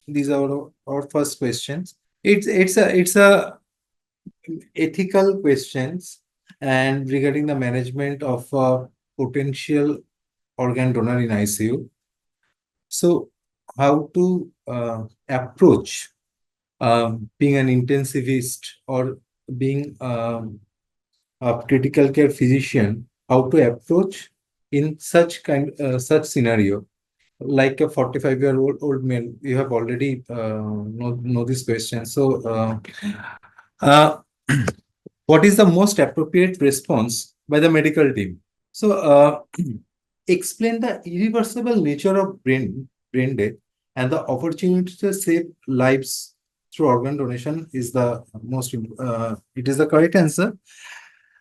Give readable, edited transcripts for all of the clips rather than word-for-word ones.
These are our first questions. It's a ethical questions and regarding the management of potential organ donor in ICU. So how to approach being an intensivist or being a critical care physician, how to approach in such scenario. Like a 45-year-old man, you have already know this question. So, uh, what is the most appropriate response by the medical team? So, explain the irreversible nature of brain death and the opportunity to save lives through organ donation is the it is the correct answer.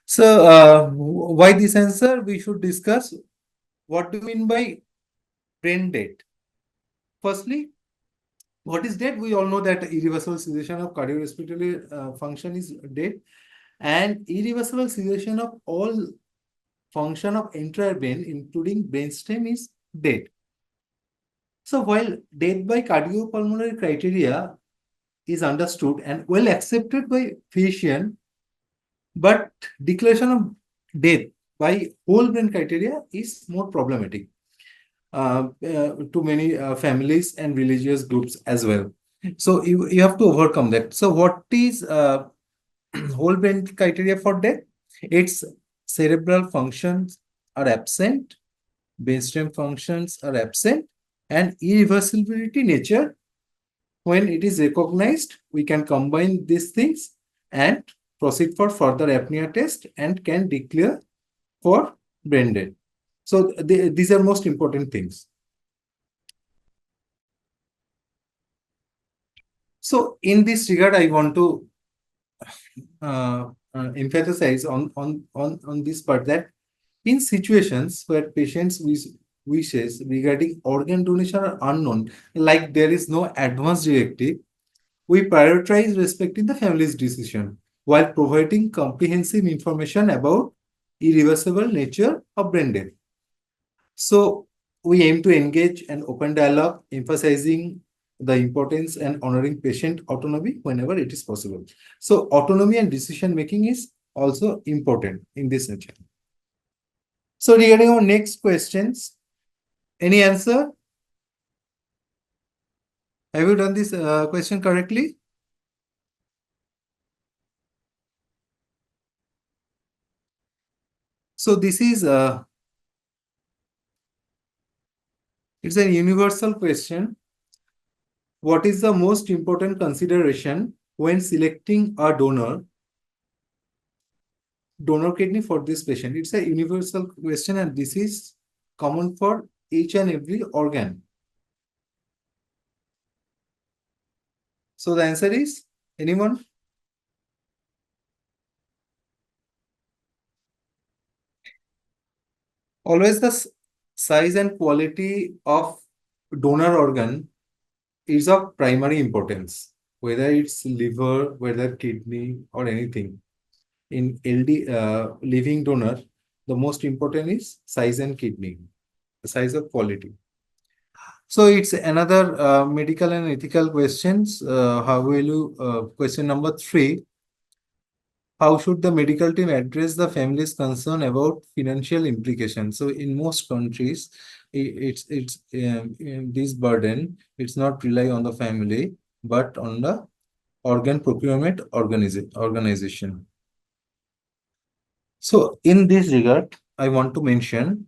So, why this answer? We should discuss what do you mean by brain death. Firstly, what is death? We all know that irreversible cessation of cardiorespiratory function is death, and irreversible cessation of all function of entire brain, including brainstem, is death. So while death by cardiopulmonary criteria is understood and well accepted by physician, but declaration of death by whole brain criteria is more problematic to many families and religious groups as well. So you have to overcome that. So what is whole brain criteria for death? Its cerebral functions are absent, brainstem functions are absent, and irreversibility nature. When it is recognized, we can combine these things and proceed for further apnea test and can declare for brain death. So these are most important things. So in this regard, I want to emphasize on this part that in situations where patients wishes regarding organ donation are unknown, like there is no advance directive, we prioritize respecting the family's decision while providing comprehensive information about irreversible nature of brain death. So we aim to engage an open dialogue, emphasizing the importance and honoring patient autonomy whenever it is possible. So autonomy and decision making is also important in this nature. So regarding our next questions, any answer? Have you done this question correctly? So this is it's a universal question. What is the most important consideration when selecting a donor kidney for this patient? It's a universal question, and this is common for each and every organ. So the answer is anyone? Always the size and quality of donor organ is of primary importance, whether it's liver, whether kidney, or anything. In LD living donor, the most important is size and kidney, the size of quality. So it's another medical and ethical questions. How will you question number 3? How should the medical team address the family's concern about financial implications? So in most countries, this burden. It's not rely on the family, but on the organ procurement organization. So in this regard, I want to mention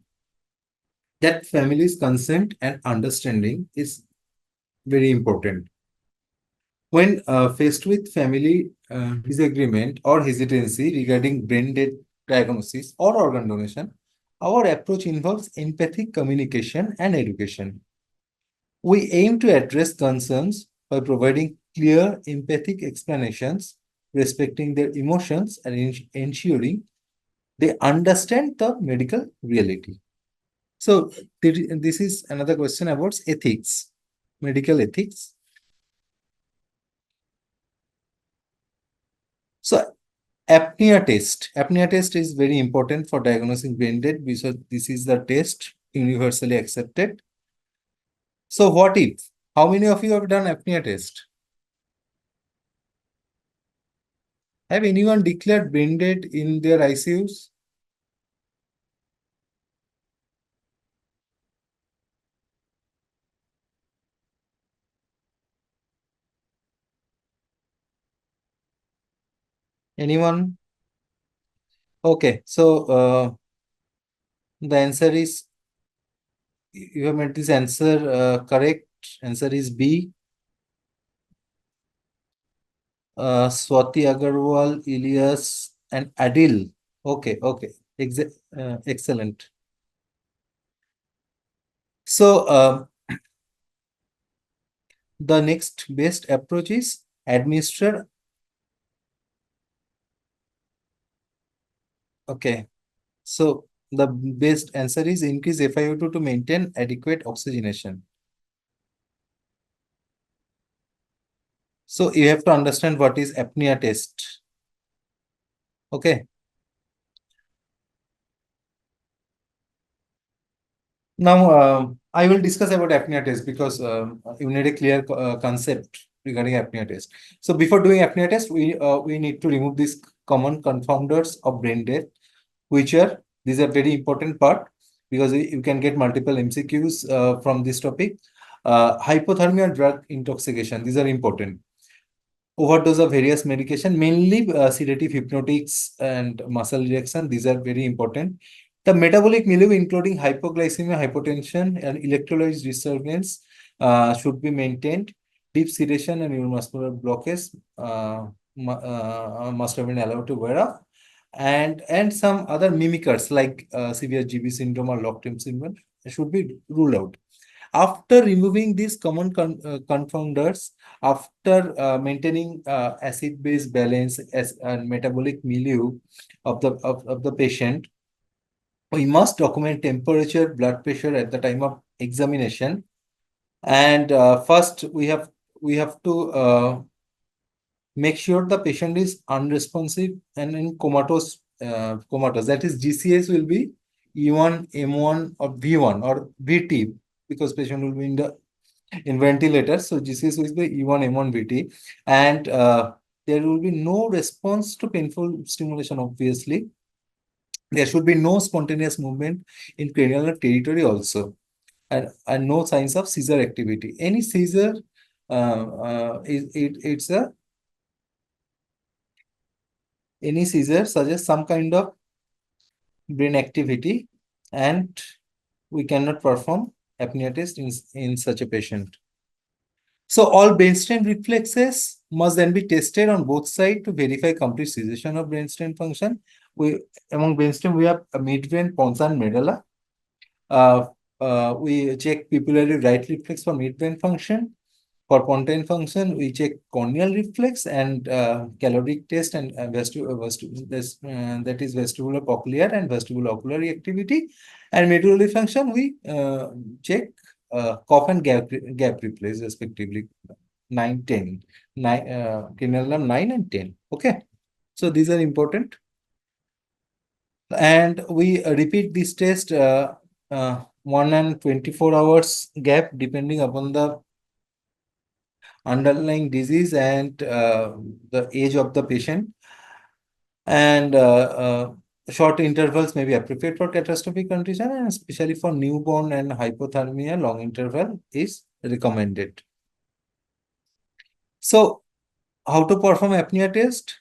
that family's consent and understanding is very important. When faced with family disagreement or hesitancy regarding brain death diagnosis or organ donation, Our approach involves empathic communication and education. We aim to address concerns by providing clear, empathic explanations, respecting their emotions, and ensuring they understand the medical reality. So, this is another question about ethics, medical ethics. So, apnea test. Apnea test is very important for diagnosing brain death because this is the test universally accepted. So, what if? How many of you have done apnea test? Have anyone declared brain dead in their ICUs? Anyone? Okay, so the answer is you have made this answer correct. Answer is B. Swati Agarwal, Ilyas, and Adil. Okay, okay, excellent. So the next best approach is administer. Okay, so the best answer is increase FiO2 to maintain adequate oxygenation. So you have to understand what is apnea test. Okay. Now, I will discuss about apnea test because you need a clear concept regarding apnea test. So before doing apnea test, we need to remove these common confounders of brain death, which are these are very important part because you can get multiple MCQs from this topic. Hypothermia, drug intoxication, these are important. Overdose of various medication, mainly sedative hypnotics and muscle relaxation. These are very important. The metabolic milieu, including hypoglycemia, hypotension, and electrolyte disturbance, should be maintained. Deep sedation and neuromuscular blockage must have been allowed to wear off. And some other mimickers like severe GB syndrome or locked-in syndrome should be ruled out. After removing these common confounders, after maintaining acid-base balance as and metabolic milieu of the patient, we must document temperature, blood pressure at the time of examination. And first, we have to make sure the patient is unresponsive and in comatose. That is, GCS will be E1, M1, or V1 or VT because patient will be in ventilator. So GCS will be E1, M1, VT, and there will be no response to painful stimulation. Obviously, there should be no spontaneous movement in cranial territory also, and no signs of seizure activity. Any seizure, it's a any seizure suggests some kind of brain activity, and we cannot perform apnea test in such a patient. So all brainstem reflexes must then be tested on both sides to verify complete cessation of brainstem function. We among brainstem we have a midbrain, pons, and medulla. Uh, we check pupillary right reflex for midbrain function. For pontine function, we check corneal reflex and caloric test and that is vestibulocochlear and vestibulo-ocular activity. And medullary function, we check cough and gap reflex respectively. 9, 10, 9, cranial nerve 9 and 10. Okay, so these are important, and we repeat this test 1 and 24 hours gap depending upon the underlying disease and the age of the patient. And short intervals may be appropriate for catastrophic condition, and especially for newborn and hypothermia, long interval is recommended. So, how to perform apnea test?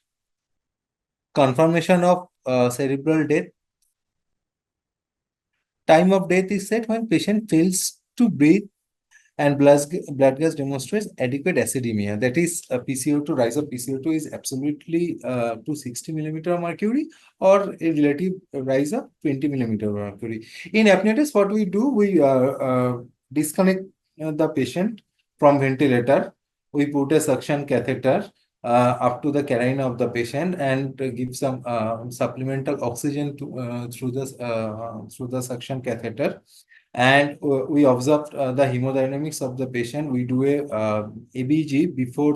Confirmation of cerebral death. Time of death is set when patient fails to breathe and blood gas demonstrates adequate acidemia. That is, PCO2, rise of PCO2 is absolutely to 60 millimeter of mercury, or a relative rise of 20 millimeter of mercury. In apnea test, what we do, we disconnect the patient from ventilator. We put a suction catheter up to the carina of the patient and give some supplemental oxygen through the suction catheter, and we observed the hemodynamics of the patient. We do a ABG before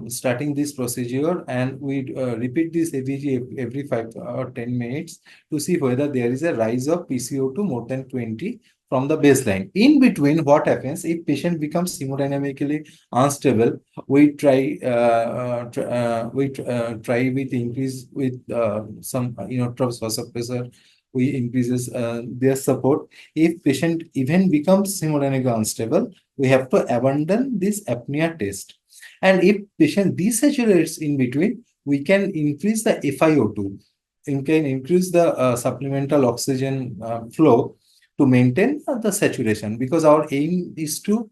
starting this procedure, and we repeat this ABG every 5 or 10 minutes to see whether there is a rise of PCO2 more than 20 from the baseline. In between, what happens if patient becomes hemodynamically unstable? We try try with increase with some inotropes vasopressor. We increases their support. If patient even becomes hemodynamically unstable, we have to abandon this apnea test. And if patient desaturates in between, we can increase the FiO2. We can increase the supplemental oxygen flow to maintain the saturation, because our aim is to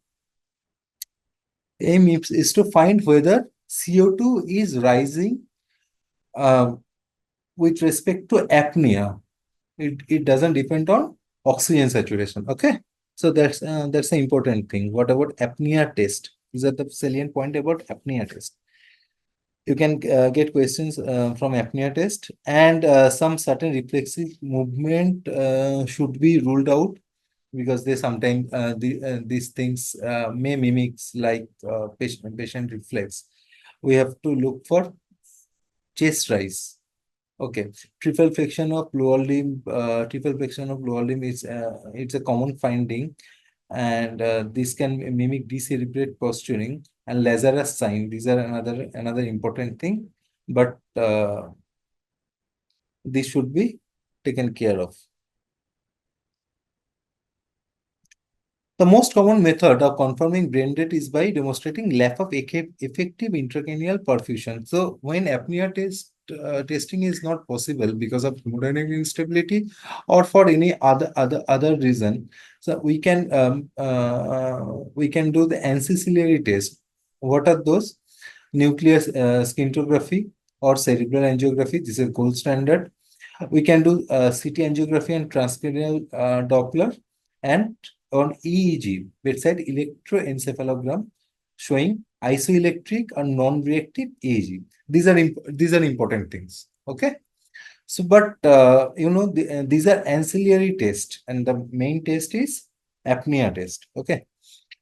find whether CO2 is rising uh, with respect to apnea. It doesn't depend on oxygen saturation. Okay, so that's the important thing. What about apnea test? These are the salient point about apnea test. You can get questions from apnea test, and some certain reflexive movement should be ruled out, because they sometimes these things may mimics like patient reflex. We have to look for chest rise. Okay, triple flexion of lower limb is it's a common finding, and this can mimic decerebrate posturing and Lazarus sign. These are another important thing, but this should be taken care of. The most common method of confirming brain death is by demonstrating lack of effective intracranial perfusion. So when apnea testing is not possible because of hemodynamic instability or for any other reason, so we can do the ancillary test. What are those? Nuclear scintigraphy or cerebral angiography. This is gold standard. We can do CT angiography and transcranial Doppler, and on EEG, bedside electroencephalogram, showing isoelectric or non-reactive EEG. These are important things. Okay. So, but these are ancillary tests, and the main test is apnea test. Okay.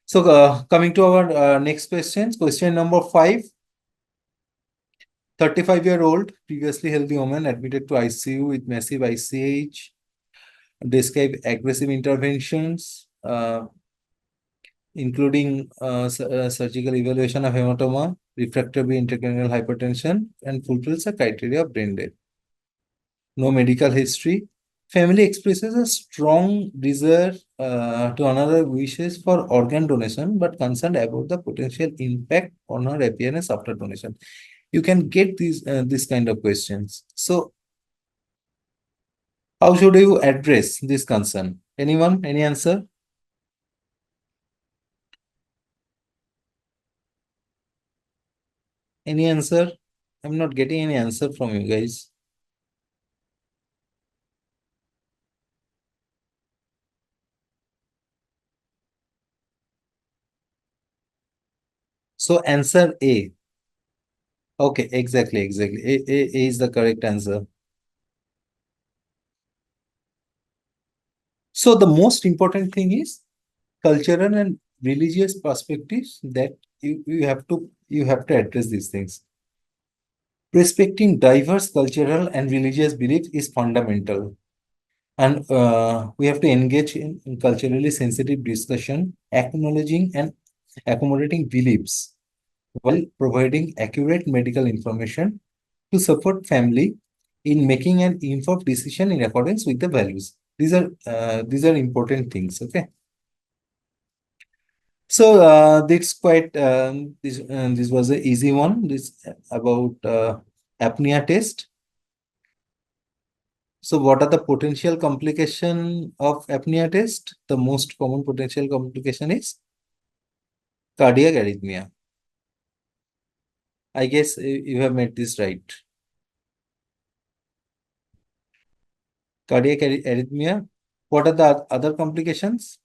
So, coming to our next questions. Question number 5. 35-year-old, previously healthy woman admitted to ICU with massive ICH, describe aggressive interventions, including surgical evaluation of hematoma, refractory intracranial hypertension, and fulfills the criteria of brain death. No medical history. Family expresses a strong desire to honor her wishes for organ donation, but concerned about the potential impact on her appearance after donation. You can get these this kind of questions. So, how should you address this concern? Anyone? Any answer? Any answer? I'm not getting any answer from you guys. So answer A. Okay, exactly. A is the correct answer. So the most important thing is cultural and religious perspectives that you have to address these things. Respecting diverse cultural and religious beliefs is fundamental. And we have to engage in culturally sensitive discussion, acknowledging and accommodating beliefs while providing accurate medical information to support family in making an informed decision in accordance with the values. These are important things. Okay. So this quite this was an easy one. This about apnea test. So what are the potential complication of apnea test? The most common potential complication is cardiac arrhythmia. I guess you have made this right. Cardiac arrhythmia. What are the other complications?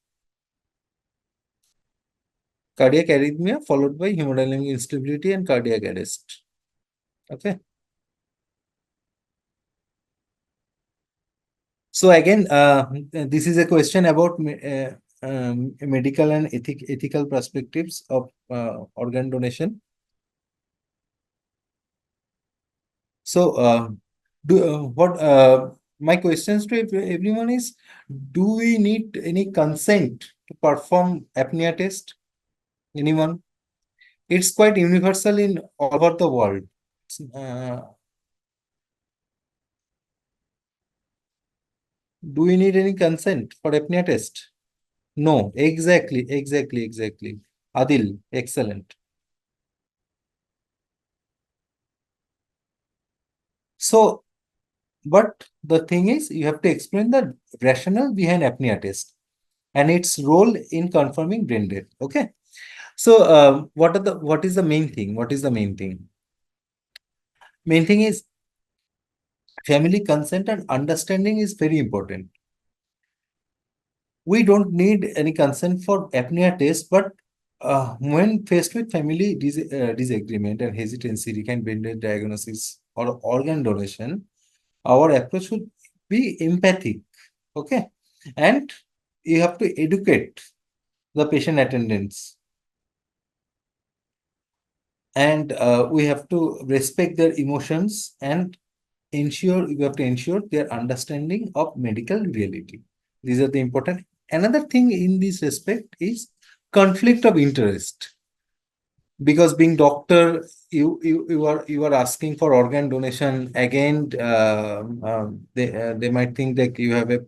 Cardiac arrhythmia followed by hemodynamic instability and cardiac arrest. Okay. So again, this is a question about medical and ethical perspectives of organ donation. So, what my questions to everyone is: do we need any consent to perform apnea test? Anyone? It's quite universal in all over the world. Uh, do we need any consent for apnea test? No, exactly. Adil, excellent. So, but the thing is, you have to explain the rationale behind apnea test and its role in confirming brain death. Okay. So, what is the main thing? What is the main thing? Main thing is family consent and understanding is very important. We don't need any consent for apnea test, but when faced with family disagreement and hesitancy, regarding brain death diagnosis or organ donation, our approach should be empathic. Okay, and you have to educate the patient attendants, and we have to respect their emotions and ensure you have to ensure their understanding of medical reality. These are the important. Another thing in this respect is conflict of interest, because being doctor, you are asking for organ donation again. They might think that you have a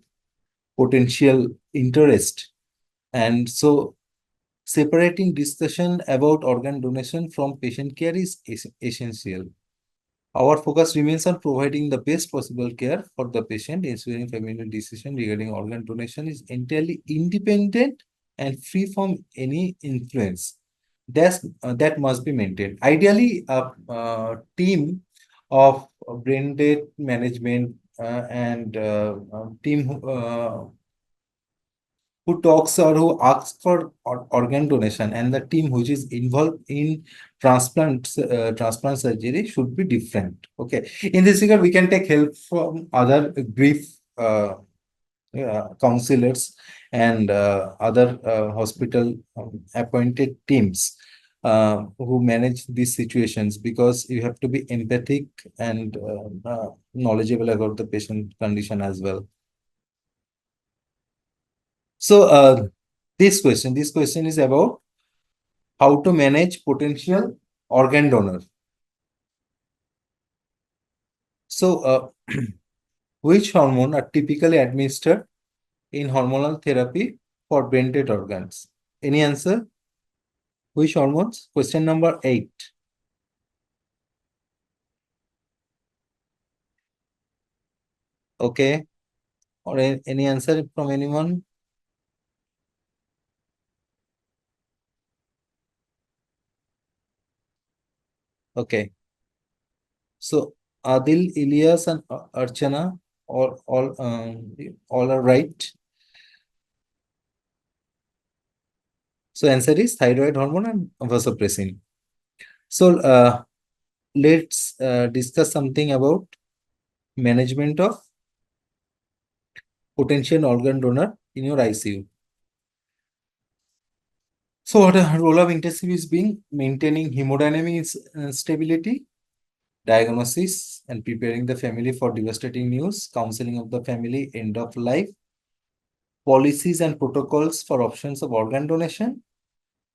potential interest, and so separating discussion about organ donation from patient care is essential. Our focus remains on providing the best possible care for the patient, ensuring family decision regarding organ donation is entirely independent and free from any influence. That must be maintained. Ideally, a team of brain death management and team who talks or who asks for organ donation, and the team which is involved in transplant surgery should be different. Okay, in this regard we can take help from other grief counselors and other hospital appointed teams who manage these situations, because you have to be empathic and knowledgeable about the patient condition as well. So this question is about how to manage potential organ donor. So, which hormone are typically administered in hormonal therapy for brain dead organs? Any answer? Which hormones? Question number 8. Okay. Or any answer from anyone? Okay. So Adil, Ilyas, and Archana, all are right. So answer is thyroid hormone and vasopressin. So let's discuss something about management of potential organ donor in your ICU. So what a role of intensive is being maintaining hemodynamic stability, diagnosis and preparing the family for devastating news, counseling of the family end of life, policies and protocols for options of organ donation,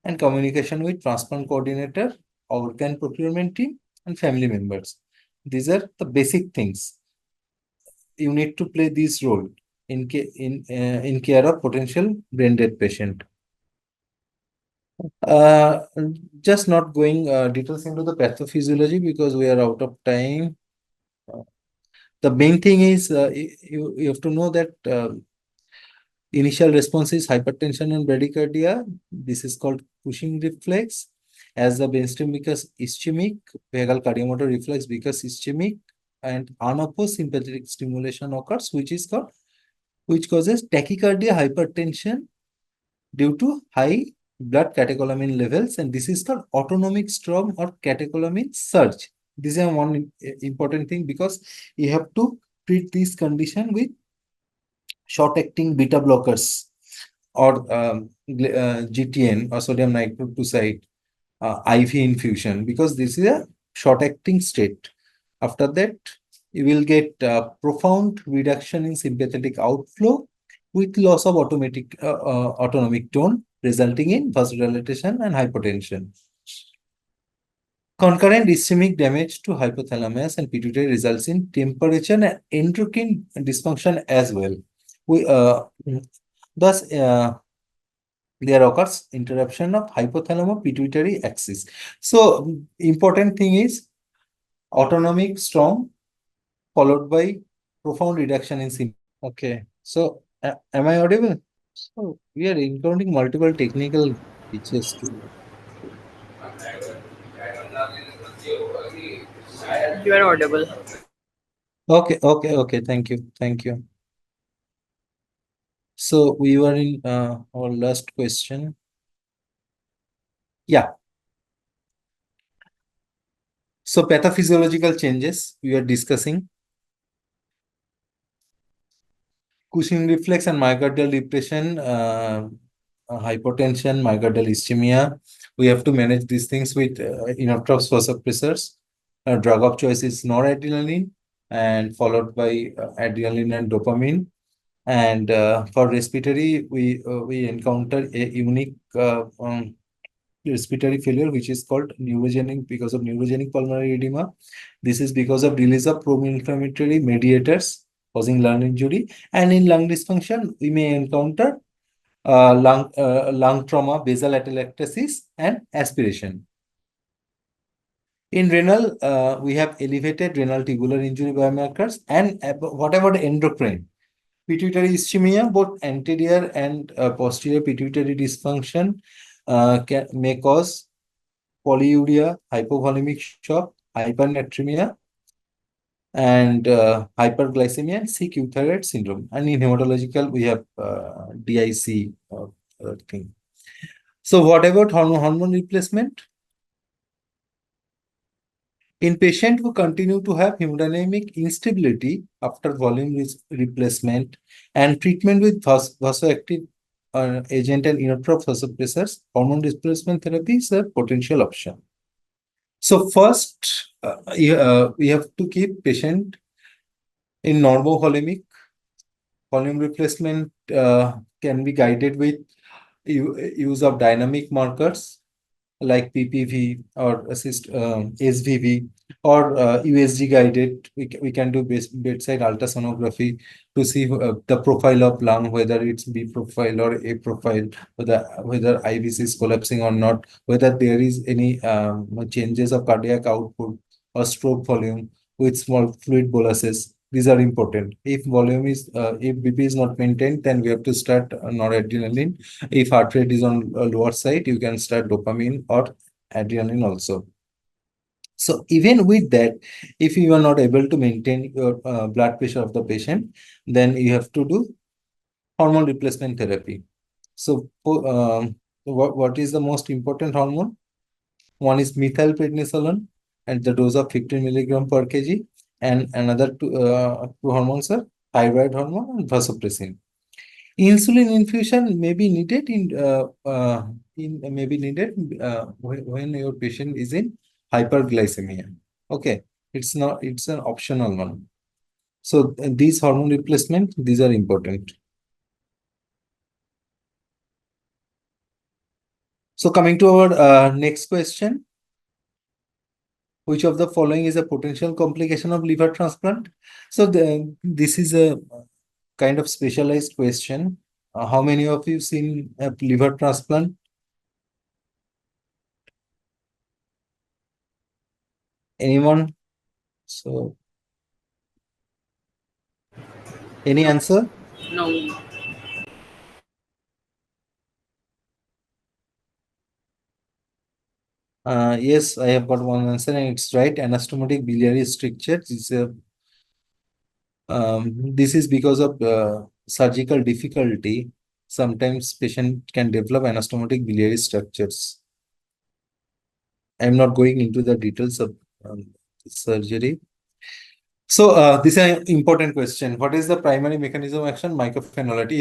and communication with transplant coordinator, organ procurement team, and family members. These are the basic things. You need to play this role in care of potential brain dead patient. Uh, just not going details into the pathophysiology because we are out of time. The main thing is you have to know that initial response is hypertension and bradycardia. This is called Cushing reflex. As the brainstem becomes ischemic, vagal cardiomotor reflex becomes ischemic, and unopposed sympathetic stimulation occurs, which causes tachycardia, hypertension due to high blood catecholamine levels, and this is called autonomic storm or catecholamine surge. This is one important thing, because you have to treat this condition with short-acting beta blockers or GTN or sodium nitroprusside IV infusion, because this is a short-acting state. After that, you will get profound reduction in sympathetic outflow with loss of autonomic tone, resulting in vasodilatation and hypotension. Concurrent ischemic damage to hypothalamus and pituitary results in temperature and endocrine dysfunction as well. Thus, there occurs interruption of hypothalamo-pituitary axis. So, important thing is autonomic storm followed by profound reduction in symptoms. Okay, so am I audible? So we are encountering multiple technical features too. You are audible. Okay. Thank you. So we were in our last question. Yeah. So pathophysiological changes we are discussing. Cushing reflex and myocardial depression, hypotension, myocardial ischemia. We have to manage these things with inotropes vasopressors. Drug of choice is noradrenaline, and followed by adrenaline and dopamine. And for respiratory, we encounter a unique respiratory failure, which is called neurogenic, because of neurogenic pulmonary edema. This is because of release of pro-inflammatory mediators causing lung injury. And in lung dysfunction, we may encounter lung trauma, basal atelectasis, and aspiration. In renal, we have elevated renal tubular injury biomarkers, and what about endocrine? Pituitary ischemia, both anterior and posterior pituitary dysfunction may cause polyuria, hypovolemic shock, hypernatremia, and hyperglycemia, and sick euthyroid syndrome. And in hematological, we have DIC thing. So what about hormone replacement? In patients who continue to have hemodynamic instability after volume replacement and treatment with vasoactive agent and inotrope vasopressors, hormone replacement therapy is a potential option. So first, we have to keep patient in normovolemic. Volume replacement can be guided with use of dynamic markers like PPV or SVV, or USG guided. We can do bedside ultrasonography to see the profile of lung, whether it's B profile or A profile, whether IVC is collapsing or not, whether there is any changes of cardiac output or stroke volume with small fluid boluses. These are important. If BP is not maintained, then we have to start noradrenaline. If heart rate is on a lower side, you can start dopamine or adrenaline also. So even with that, if you are not able to maintain your blood pressure of the patient, then you have to do hormone replacement therapy. So what is the most important hormone? One is methylprednisolone at the dose of 15 milligram per kg, and another two hormones are thyroid hormone and vasopressin. Insulin infusion may be needed when your patient is in hyperglycemia. Okay, it's an optional one. So these hormone replacement, these are important. So coming to our next question, which of the following is a potential complication of liver transplant? So this is a kind of specialized question. How many of you seen a liver transplant? Anyone? So Any answer? No. Yes, I have got one answer and it's right. Anastomotic biliary stricture is a this is because of surgical difficulty. Sometimes patient can develop anastomotic biliary structures. I'm not going into the details of surgery. So this is an important question. What is the primary mechanism of action? Mycophenolate.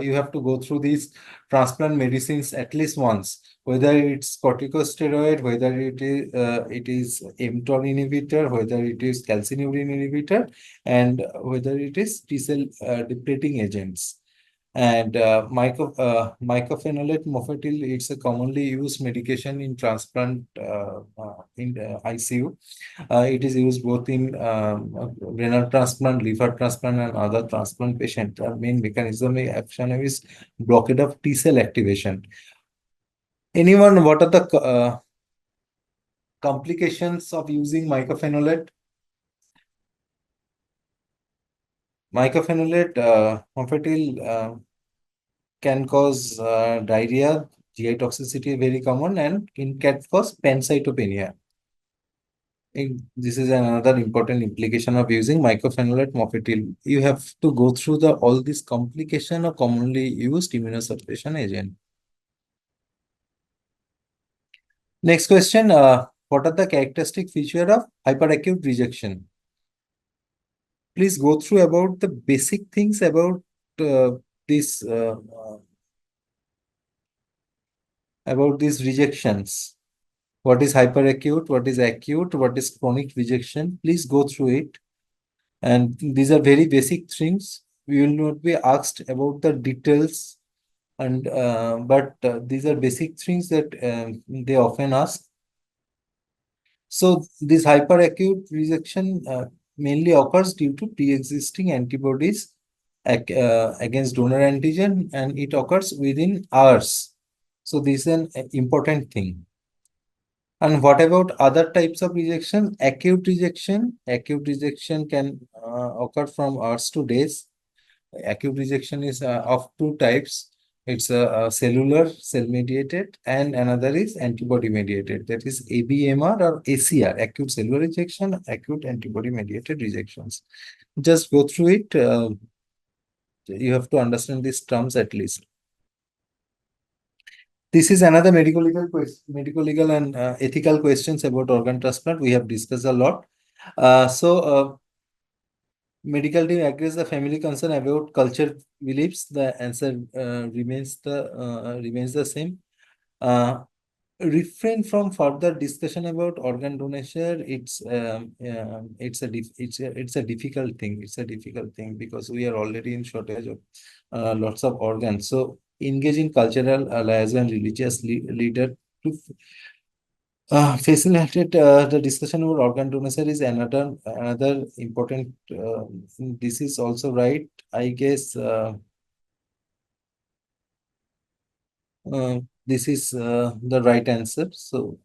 You have to go through these transplant medicines at least once. Whether it's corticosteroid, whether it is mTOR inhibitor, whether it is calcineurin inhibitor, and whether it is T cell depleting agents. And mycophenolate mofetil, it's a commonly used medication in transplant in ICU. It is used both in renal transplant, liver transplant, and other transplant patient. The main mechanism of action is blockade of T cell activation. Anyone, what are the complications of using mycophenolate? Mycophenolate mofetil can cause diarrhea, GI toxicity very common, and can cause pancytopenia. This is another important implication of using mycophenolate mofetil. You have to go through the all these complication of commonly used immunosuppression agent. Next question, what are the characteristic feature of hyperacute rejection? Please go through about the basic things about uh, this uh, uh, about these rejections. What is hyperacute? What is acute? What is chronic rejection? Please go through it. And these are very basic things. We will not be asked about the details, and but these are basic things that they often ask. So this hyperacute rejection mainly occurs due to pre-existing antibodies against donor antigen, and it occurs within hours. So this is an important thing. And what about other types of rejection? Acute rejection. Acute rejection can occur from hours to days. Acute rejection is of two types. It's a cellular, cell mediated, and another is antibody mediated. That is ABMR or ACR, acute cellular rejection, acute antibody mediated rejections. Just go through it. You have to understand these terms at least. This is another medical legal and ethical questions about organ transplant. We have discussed a lot. Medical team agrees the family concern about culture beliefs. The answer remains the same. Uh, Refrain from further discussion about organ donation. It's a difficult thing. It's a difficult thing because we are already in shortage of lots of organs. So engage in cultural alliance and religious leader to facilitate the discussion about organ donation is another important. This is also right, I guess. This is the right answer. So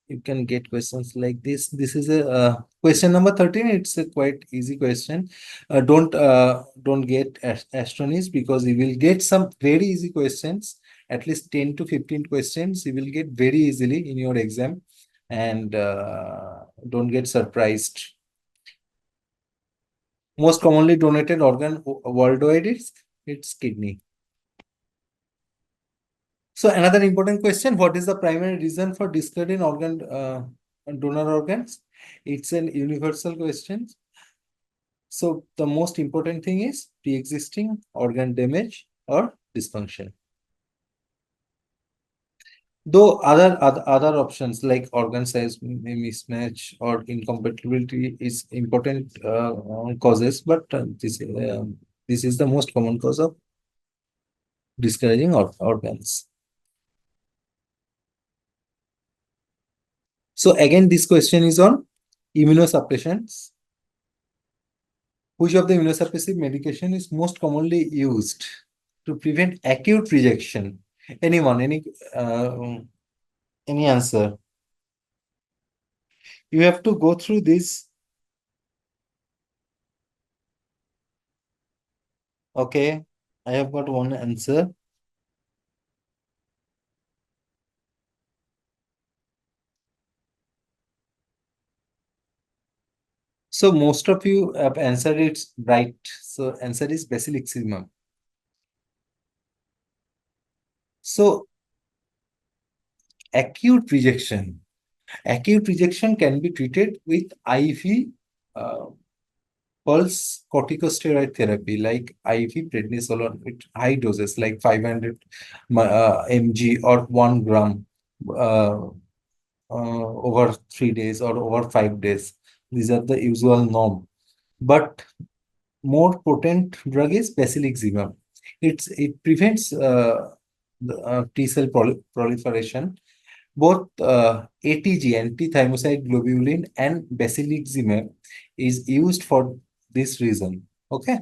you can get questions like this. This is a question number 13. It's a quite easy question. Don't get astonished because you will get some very easy questions. At least 10 to 15 questions you will get very easily in your exam, and don't get surprised. Most commonly donated organ worldwide is it's kidney. So another important question, what is the primary reason for discarding organ donor organs? It's an universal question. So the most important thing is pre-existing organ damage or dysfunction. Though other options like organ size mismatch or incompatibility is important causes, but this is the most common cause of discouraging organs. So again, this question is on immunosuppressions. Which of the immunosuppressive medication is most commonly used to prevent acute rejection? Anyone, any answer? You have to go through this. Okay, I have got one answer. So most of you have answered it right. So answer is basilicsimum. So acute rejection. Acute rejection can be treated with IV uh, pulse corticosteroid therapy like IV prednisolone with high doses like 500 mg or 1 gram uh, over 3 days or over 5 days. These are the usual norm. But more potent drug is basilicsimab. It prevents T cell proliferation. Both ATG, anti-thymocyte globulin, and basilicsimab is used for this reason. Okay,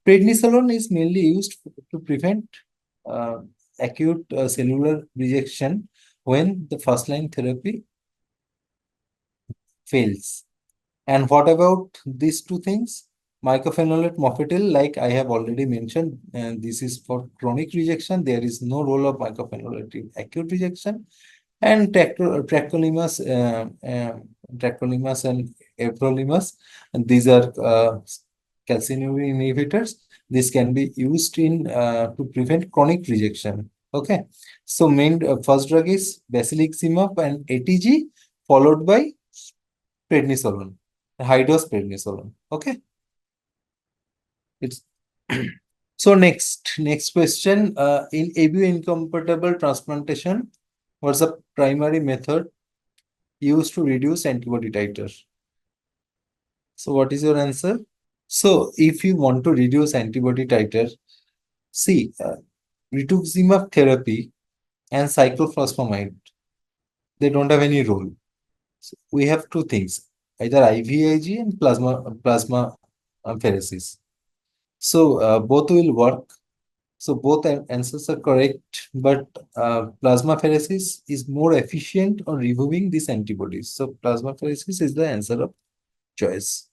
prednisolone is mainly used to prevent uh, acute cellular rejection when the first line therapy fails. And what about these two things? Mycophenolate mofetil, like I have already mentioned, and this is for chronic rejection. There is no role of mycophenolate in acute rejection. And tacrolimus and everolimus, and these are calcineurin inhibitors. This can be used in to prevent chronic rejection. Okay, so main first drug is basilicsimab and ATG, followed by prednisolone, high dose prednisolone. Okay, it's so next question. In ABO incompatible transplantation, what's the primary method used to reduce antibody titer? So what is your answer? So if you want to reduce antibody titer, see, rituximab therapy and cyclophosphamide, they don't have any role. So we have two things, either IVIG and plasma pheresis. So both will work. So both answers are correct, but plasmapheresis is more efficient on removing these antibodies. So plasmapheresis is the answer of choice.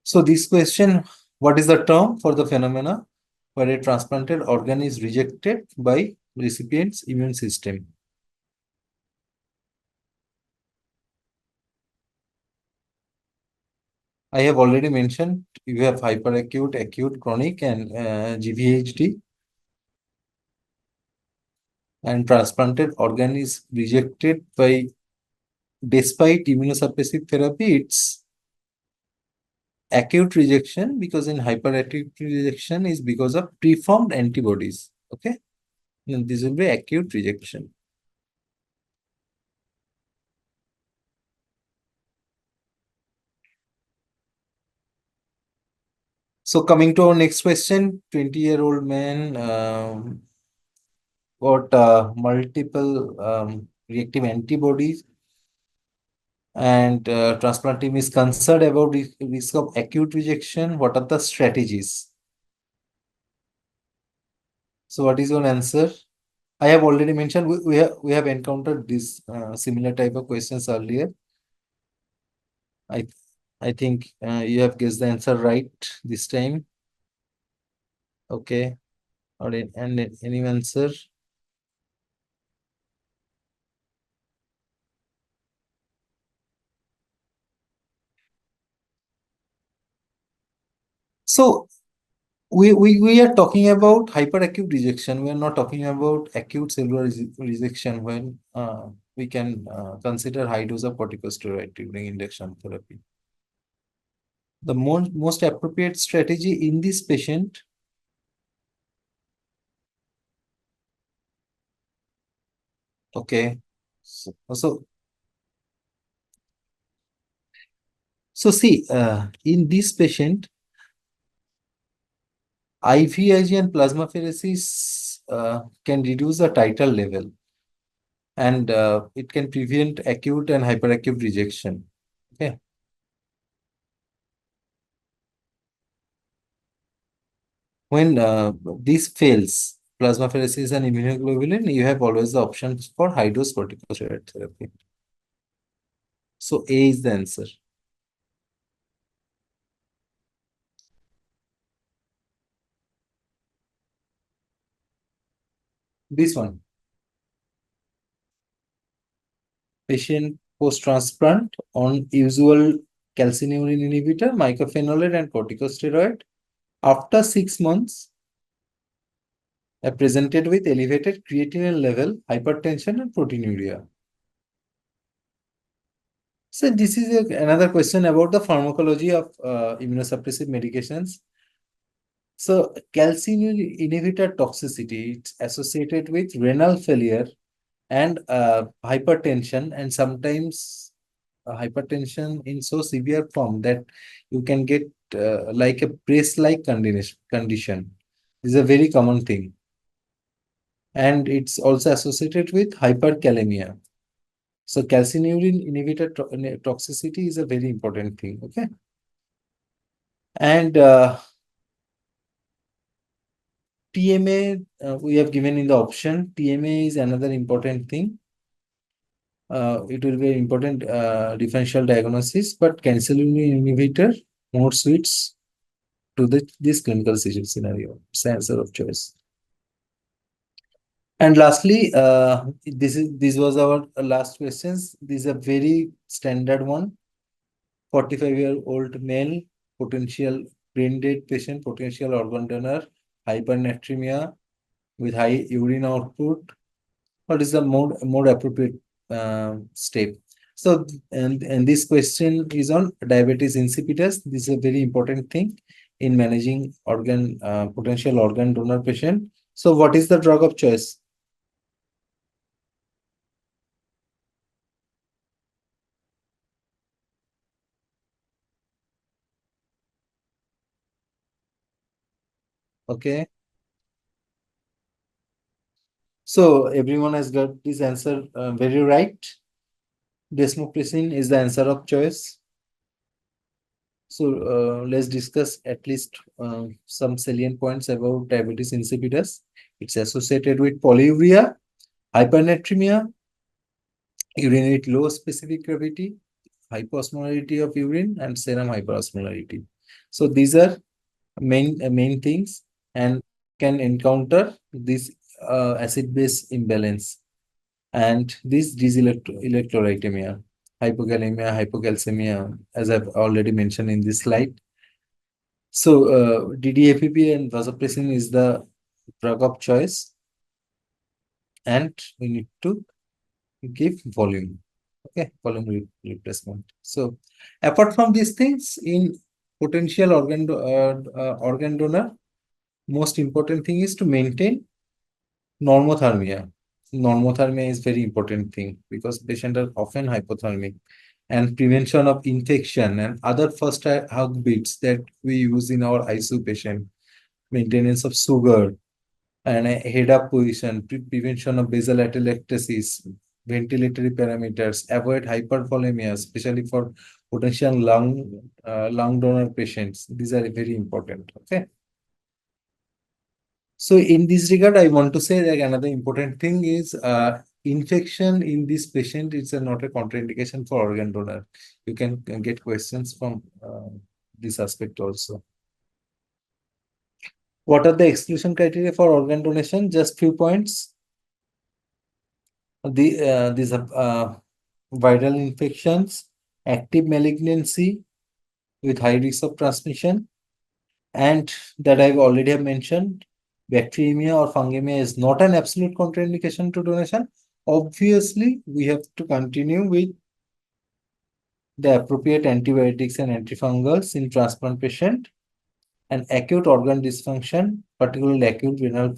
So this question, what is the term for the phenomena where a transplanted organ is rejected by recipient's immune system? I have already mentioned you have hyperacute, acute, chronic, and GVHD. And transplanted organ is rejected by despite immunosuppressive therapy, it's acute rejection because in hyperacute rejection is because of preformed antibodies. Okay, and this will be acute rejection. So coming to our next question, 20-year-old man got multiple reactive antibodies, and transplant team is concerned about risk of acute rejection. What are the strategies? So what is your answer? I have already mentioned we have encountered this similar type of questions earlier. I I think you have guessed the answer right this time. Okay, or and any answer? So we are talking about hyperacute rejection. We are not talking about acute cellular rejection when we can consider high dose of corticosteroid during induction therapy. The most appropriate strategy in this patient. Okay, so see, in this patient, IVIG and plasmapheresis can reduce the titer level, and it can prevent acute and hyperacute rejection. Okay. When this fails, plasmapheresis and immunoglobulin, you have always the options for high dose corticosteroid therapy. So A is the answer. This one. Patient post-transplant on usual calcineurin inhibitor, mycophenolate, and corticosteroid. After 6 months, are presented with elevated creatinine level, hypertension, and proteinuria. So this is another question about the pharmacology of immunosuppressive medications. So calcineurin inhibitor toxicity, it's associated with renal failure and hypertension, and sometimes hypertension in so severe form that you can get like a brace-like condition. This is a very common thing. And it's also associated with hyperkalemia. So calcineurin inhibitor toxicity is a very important thing. Okay. And TMA, we have given in the option. TMA is another important thing. It will be an important differential diagnosis, but calcineurin inhibitor more suits to this clinical scenario. It's the answer of choice. And lastly, this was our last questions. This is a very standard one. 45-year-old male, potential brain dead patient, potential organ donor, hypernatremia with high urine output. What is the more appropriate step? So, and this question is on diabetes insipidus. This is a very important thing in managing potential organ donor patient. So, what is the drug of choice? Okay. So everyone has got this answer very right. Desmopressin is the answer of choice. So let's discuss at least some salient points about diabetes insipidus. It's associated with polyuria, hypernatremia, urine with low specific gravity, hyposmolarity of urine, and serum hyperosmolarity. So these are main things, and can encounter this acid-base imbalance and this electrolytemia, hypokalemia, hypocalcemia, as I've already mentioned in this slide. So DDAPP and vasopressin is the drug of choice, and we need to give volume. Okay, volume replacement. So apart from these things, in potential organ donor, most important thing is to maintain normothermia. Normothermia is very important thing because patients are often hypothermic, and prevention of infection and other first hug beats that we use in our ICU patient, maintenance of sugar and a head up position, prevention of basal atelectasis, ventilatory parameters, avoid hypervolemia, especially for potential lung donor patients. These are very important. Okay. So in this regard, I want to say that another important thing is infection in this patient is not a contraindication for organ donor. You can get questions from this aspect also. What are the exclusion criteria for organ donation? Just few points. These are viral infections, active malignancy with high risk of transmission, and that I've already have mentioned, bacteremia or fungemia is not an absolute contraindication to donation. Obviously, we have to continue with the appropriate antibiotics and antifungals in transplant patient. And acute organ dysfunction, particularly acute renal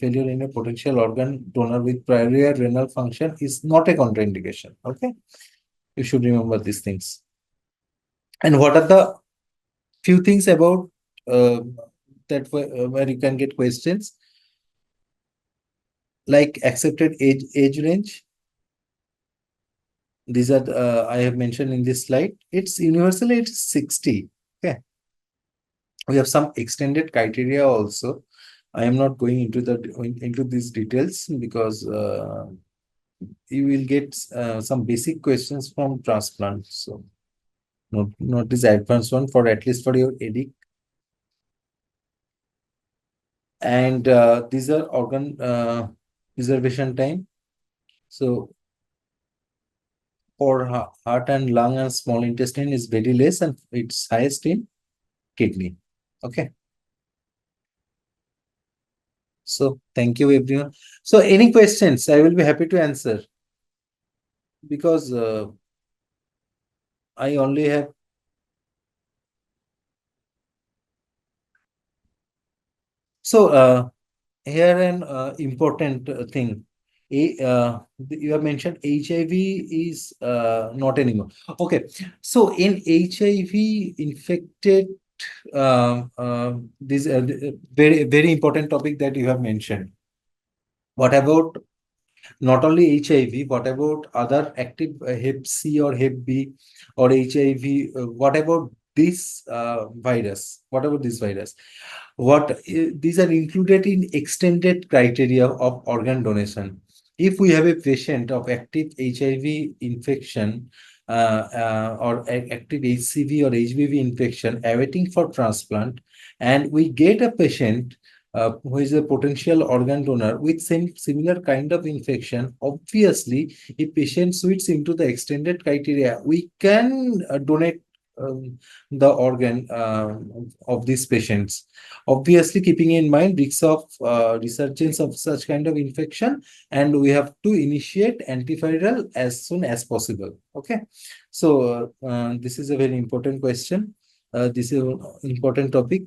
failure in a potential organ donor with prior renal function, is not a contraindication. Okay, you should remember these things. And what are the few things about that where you can get questions? Like accepted age range. These are I have mentioned in this slide. It's universally it's 60. Okay. We have some extended criteria also. I am not going into these details because you will get some basic questions from transplant. So not this advanced one for at least for your EDIC. And these are organ preservation time. So for heart and lung and small intestine is very less and it's highest in kidney. Okay. So thank you everyone. So any questions, I will be happy to answer because I only have. So here an important thing. You have mentioned HIV is not anymore. Okay. So in HIV infected, this very important topic that you have mentioned. What about not only HIV, what about other active Hep C or Hep B or HIV? What about this virus? What about this virus? These are included in extended criteria of organ donation. If we have a patient of active HIV infection or active HCV or HBV infection awaiting for transplant, and we get a patient who is a potential organ donor with same similar kind of infection, obviously, if patient suits into the extended criteria, we can donate the organ of these patients. Obviously, keeping in mind risks of resurgence of such kind of infection, and we have to initiate antiviral as soon as possible. Okay, so this is a very important question. This is an important topic.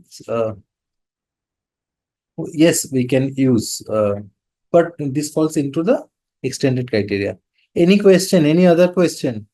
Yes, we can use, but this falls into the extended criteria. Any question? Any other question?